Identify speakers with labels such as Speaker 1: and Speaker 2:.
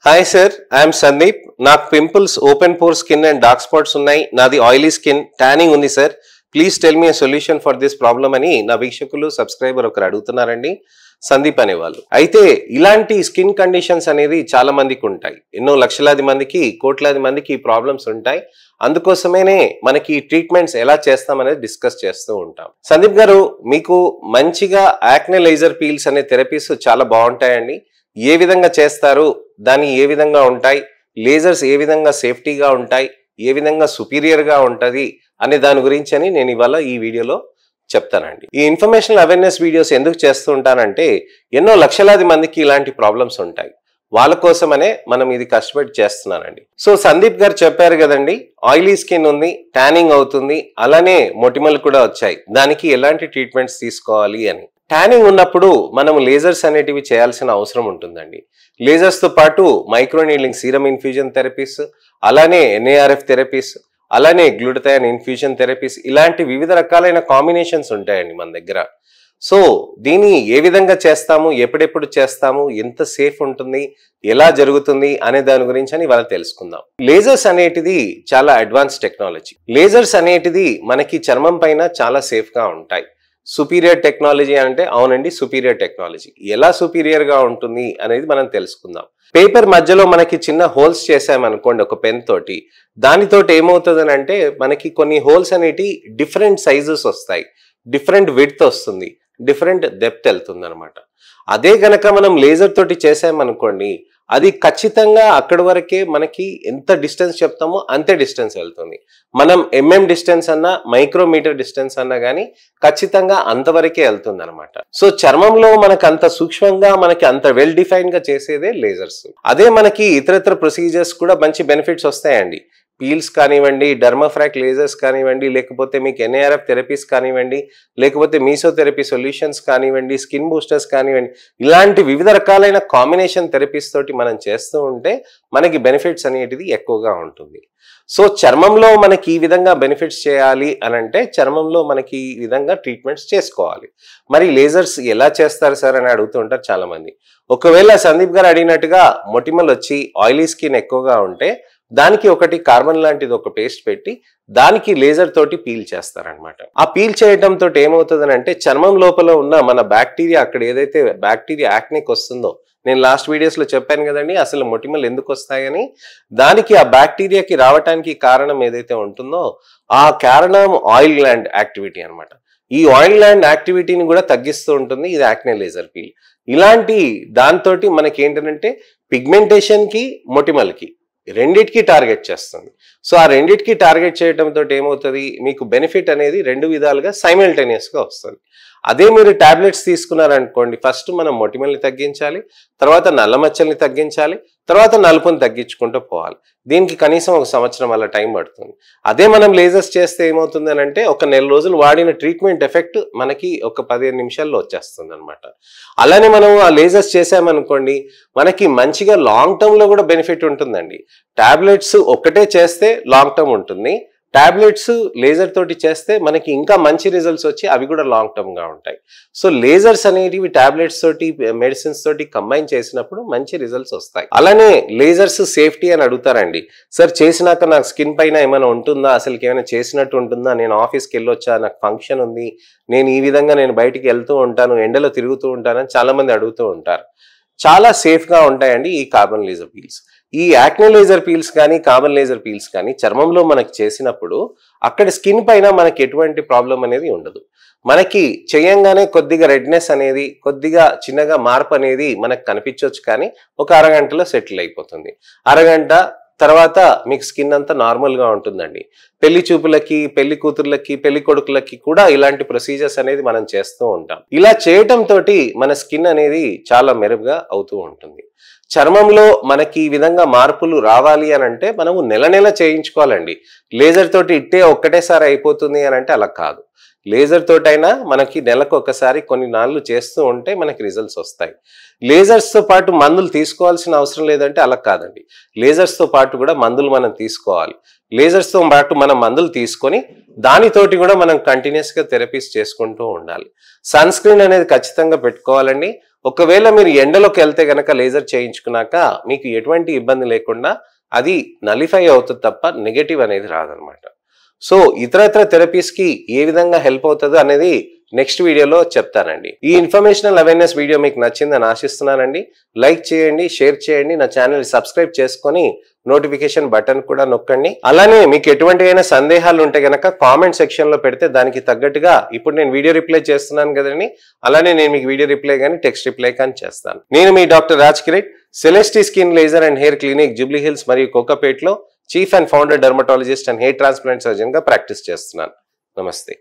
Speaker 1: Hi sir, I am Sandeep. నాకు pimples, open pour skin and dark spots ఉన్నాయి. నాది oily skin, tanning ఉంది sir. Please tell me a solution for this problem అని నా వీక్షకులు subscriber ఒకరు అడుగుతున్నారండి, సందీప్ అనేవాళ్ళు. అయితే ఇలాంటి స్కిన్ కండిషన్స్ అనేది చాలా మందికి ఉంటాయి. ఎన్నో లక్షలాది మందికి, కోట్లాది మందికి ఈ ప్రాబ్లమ్స్ ఉంటాయి. అందుకోసమేనే మనకి ట్రీట్మెంట్స్ ఎలా చేస్తామనేది డిస్కస్ చేస్తూ ఉంటాం. సందీప్ గారు, మీకు మంచిగా యాక్నే లేజర్ పీల్స్ అనే థెరపీస్ చాలా బాగుంటాయండి. ఏ విధంగా చేస్తారు, దాని ఏ విధంగా ఉంటాయి, లేజర్స్ ఏ విధంగా సేఫ్టీగా ఉంటాయి, ఏ విధంగా సుపీరియర్గా ఉంటుంది అనే దాని గురించి అని నేను ఇవాళ ఈ వీడియోలో చెప్తానండి. ఈ ఇన్ఫర్మేషనల్ అవేర్నెస్ వీడియోస్ ఎందుకు చేస్తూ ఉంటానంటే, ఎన్నో లక్షలాది మందికి ఇలాంటి ప్రాబ్లమ్స్ ఉంటాయి. వాళ్ళ కోసమనే మనం ఇది కష్టపడి చేస్తున్నానండి. సో సందీప్ గారు చెప్పారు కదండి, ఆయిలీ స్కిన్ ఉంది, ట్యానింగ్ అవుతుంది, అలానే మొటిమలు కూడా వచ్చాయి, దానికి ఎలాంటి ట్రీట్మెంట్స్ తీసుకోవాలి అని. ట్యానింగ్ ఉన్నప్పుడు మనం లేజర్స్ అనేటివి చేయాల్సిన అవసరం ఉంటుందండి. లేజర్స్తో పాటు micro needling serum infusion therapies, అలానే NARF థెరపీస్, అలానే గ్లూటథయాన్ ఇన్ఫ్యూజన్ థెరపీస్, ఇలాంటి వివిధ రకాలైన కాంబినేషన్స్ ఉంటాయండి మన దగ్గర. సో దీన్ని ఏ విధంగా చేస్తాము, ఎప్పుడెప్పుడు చేస్తాము, ఎంత సేఫ్ ఉంటుంది, ఎలా జరుగుతుంది అనే దాని గురించి అని ఇవాళ తెలుసుకుందాం. లేజర్స్ అనేటిది చాలా అడ్వాన్స్ టెక్నాలజీ. లేజర్స్ అనేటిది మనకి చర్మం పైన చాలా సేఫ్గా ఉంటాయి. సుపీరియర్ టెక్నాలజీ అంటే అవునండి, సుపీరియర్ టెక్నాలజీ. ఎలా సుపీరియర్ గా ఉంటుంది అనేది మనం తెలుసుకుందాం. పేపర్ మధ్యలో మనకి చిన్న హోల్స్ చేసామనుకోండి ఒక పెన్ తోటి, దానితోటి ఏమవుతుంది అంటే మనకి కొన్ని హోల్స్ అనేటి డిఫరెంట్ సైజెస్ వస్తాయి, డిఫరెంట్ విడ్త్ వస్తుంది, డిఫరెంట్ డెప్త్ వెళ్తుంది అనమాట. అదే గనక మనం లేజర్ తోటి చేసామనుకోండి, అది ఖచ్చితంగా అక్కడి వరకే మనకి ఎంత డిస్టెన్స్ చెప్తామో అంతే డిస్టెన్స్ వెళ్తుంది. మనం డిస్టెన్స్ అన్నా, మైక్రోమీటర్ డిస్టెన్స్ అన్నా కానీ ఖచ్చితంగా అంతవరకే వెళ్తుంది అనమాట. సో చర్మంలో మనకు అంత సూక్ష్మంగా, మనకి అంత వెల్ డిఫైన్ గా చేసేదే లేజర్స్. అదే మనకి ఇతరత్ర ప్రొసీజర్స్ కూడా మంచి బెనిఫిట్స్ వస్తాయండి. పీల్స్ కానివ్వండి, డర్మాఫ్రాక్ లేజర్స్ కానివ్వండి, లేకపోతే మీకు NARF థెరపీస్ కానివ్వండి, లేకపోతే మీసోథెరపీ సొల్యూషన్స్ కానివ్వండి, స్కిన్ బూస్టర్స్ కానివ్వండి, ఇలాంటి వివిధ రకాలైన కాంబినేషన్ థెరపీస్ తోటి మనం చేస్తూ ఉంటే మనకి బెనిఫిట్స్ అనేటిది ఎక్కువగా ఉంటుంది. సో చర్మంలో మనకి ఈ విధంగా బెనిఫిట్స్ చేయాలి అని అంటే చర్మంలో మనకి ఈ విధంగా ట్రీట్మెంట్స్ చేసుకోవాలి. మరి లేజర్స్ ఎలా చేస్తారు సార్ అని అడుగుతూ ఉంటారు చాలా మంది. ఒకవేళ సందీప్ గారు అడిగినట్టుగా మొటిమలు వచ్చి ఆయిలీ స్కిన్ ఎక్కువగా ఉంటే దానికి ఒకటి కార్బన్ లాంటిది ఒక పేస్ట్ పెట్టి దానికి లేజర్ తోటి పీల్ చేస్తారనమాట. ఆ పీల్ చేయడం తోటి ఏమవుతుంది అంటే చర్మం లోపల ఉన్న మన బ్యాక్టీరియా, అక్కడ ఏదైతే బ్యాక్టీరియా యాక్నిక్ వస్తుందో, నేను లాస్ట్ వీడియోస్లో చెప్పాను కదండి అసలు మొటిమలు ఎందుకు వస్తాయని, దానికి ఆ బ్యాక్టీరియాకి రావటానికి కారణం ఏదైతే ఉంటుందో ఆ కారణం ఆయిల్ గ్లాండ్ యాక్టివిటీ అనమాట. ఈ ఆయిల్ గ్లాండ్ యాక్టివిటీని కూడా తగ్గిస్తూ ఉంటుంది ఇది యాక్నే లేజర్ పీల్. ఇలాంటి దాంతో మనకి ఏంటంటే పిగ్మెంటేషన్కి, మొటిమలకి రెండిటికి టార్గెట్ చేస్తుంది. సో ఆ రెండిటికి టార్గెట్ చేయడంతో ఏమవుతుంది, మీకు బెనిఫిట్ అనేది రెండు విధాలుగా సైమల్టేనియస్గా వస్తుంది. అదే మీరు టాబ్లెట్స్ తీసుకున్నారనుకోండి, ఫస్ట్ మనం మొటిమల్ని తగ్గించాలి, తర్వాత నల్ల మచ్చల్ని తగ్గించాలి, తర్వాత నలుపుని తగ్గించుకుంటూ పోవాలి. దీనికి కనీసం 1 సంవత్సరం అలా టైం పడుతుంది. అదే మనం లేజర్స్ చేస్తే ఏమవుతుంది అని అంటే ఒక నెల రోజులు వాడిన ట్రీట్మెంట్ ఎఫెక్ట్ మనకి ఒక 15 నిమిషాల్లో వచ్చేస్తుంది అనమాట. అలానే మనం ఆ లేజర్స్ చేసామనుకోండి మనకి మంచిగా లాంగ్ టర్మ్ లో కూడా బెనిఫిట్ ఉంటుందండి. టాబ్లెట్స్ ఒక్కటే చేస్తే లాంగ్ టర్మ్ ఉంటుంది, టాబ్లెట్స్ లేజర్ తోటి చేస్తే మనకి ఇంకా మంచి రిజల్ట్స్ వచ్చి అవి కూడా లాంగ్ టర్మ్ గా ఉంటాయి. సో లేజర్స్ అనేటివి టాబ్లెట్స్ తోటి, మెడిసిన్స్ తోటి కంబైన్ చేసినప్పుడు మంచి రిజల్ట్స్ వస్తాయి. అలానే లేజర్స్ సేఫ్టీ అని అడుగుతారండి, సార్ చేసినాక నాకు స్కిన్ పైన ఏమైనా ఉంటుందా, అసలు ఏమైనా చేసినట్టు ఉంటుందా, నేను ఆఫీస్కి వెళ్ళొచ్చా, నాకు ఫంక్షన్ ఉంది, నేను ఈ విధంగా నేను బయటికి వెళ్తూ ఉంటాను, ఎండలో తిరుగుతూ ఉంటానని చాలా మంది అడుగుతూ ఉంటారు. చాలా సేఫ్గా ఉంటాయండి ఈ కార్బన్ లేజర్ పీల్స్. ఈ యాక్నే లేజర్ పీల్స్ కానీ, కార్బన్ లేజర్ పీల్స్ కానీ చర్మంలో మనకి చేసినప్పుడు అక్కడ స్కిన్ పైన మనకి ఎటువంటి ప్రాబ్లం అనేది ఉండదు. మనకి చేయంగానే కొద్దిగా రెడ్నెస్ అనేది, కొద్దిగా చిన్నగా మార్పు అనేది మనకు కనిపించవచ్చు, కానీ ఒక అరగంటలో సెటిల్ అయిపోతుంది. అరగంట తర్వాత మీకు స్కిన్ అంతా నార్మల్గా ఉంటుందండి. పెళ్లి చూపులకి, పెళ్లి కూతుర్లకి, పెళ్లి కొడుకులకి కూడా ఇలాంటి ప్రొసీజర్స్ అనేది మనం చేస్తూ ఉంటాం. ఇలా చేయటం తోటి మన స్కిన్ అనేది చాలా మెరుగ్గా అవుతూ ఉంటుంది. చర్మంలో మనకి ఈ విధంగా మార్పులు రావాలి అని అంటే మనము నెల నెల చేయించుకోవాలండి. లేజర్ తోటి ఇట్టే ఒక్కటేసారి అయిపోతుంది అని అంటే అలా కాదు. లేజర్ తోటైనా మనకి నెలకు ఒకసారి కొన్ని నాళ్ళు చేస్తూ ఉంటే మనకి రిజల్ట్స్ వస్తాయి. లేజర్స్తో పాటు మందులు తీసుకోవాల్సిన అవసరం లేదంటే అలా కాదండి. లేజర్స్తో పాటు కూడా మందులు మనం తీసుకోవాలి. లేజర్స్తో పాటు మనం మందులు తీసుకొని దానితోటి కూడా మనం కంటిన్యూస్గా థెరపీస్ చేసుకుంటూ ఉండాలి. సన్ స్క్రీన్ అనేది ఖచ్చితంగా పెట్టుకోవాలండి. ఒకవేళ మీరు ఎండలోకి వెళ్తే గనక లేజర్ చేయించుకున్నాక మీకు ఎటువంటి ఇబ్బంది లేకుండా అది నలిఫై అవుతుంది తప్ప నెగటివ్ అనేది రాదనమాట. సో ఇతరత్ర థెరపీస్ కి ఏ విధంగా హెల్ప్ అవుతుందో అనేది నెక్స్ట్ వీడియోలో చెప్తానండి. ఈ ఇన్ఫర్మేషనల్ అవేర్నెస్ వీడియో మీకు నచ్చిందని ఆశిస్తున్నానండి. లైక్ చేయండి, షేర్ చేయండి, నా ఛానల్ సబ్స్క్రైబ్ చేసుకొని నోటిఫికేషన్ బటన్ కూడా నొక్కండి. అలానే మీకు ఎటువంటి అయినా సందేహాలు ఉంటే గనక కామెంట్ సెక్షన్ లో పెడితే దానికి తగ్గట్టుగా ఇప్పుడు నేను వీడియో రిప్లై చేస్తున్నాను కదండి, అలానే నేను మీకు వీడియో రిప్లై కానీ టెక్స్ట్ రిప్లై కానీ చేస్తాను. నేను మీ doctor Raj Kireet, Celestee skin laser and hair clinic, Jubilee Hills మరియు కోకాపేట్లో chief and founder dermatologist and hair transplant surgeon గా ప్రాక్టీస్ చేస్తున్నాను. నమస్తే.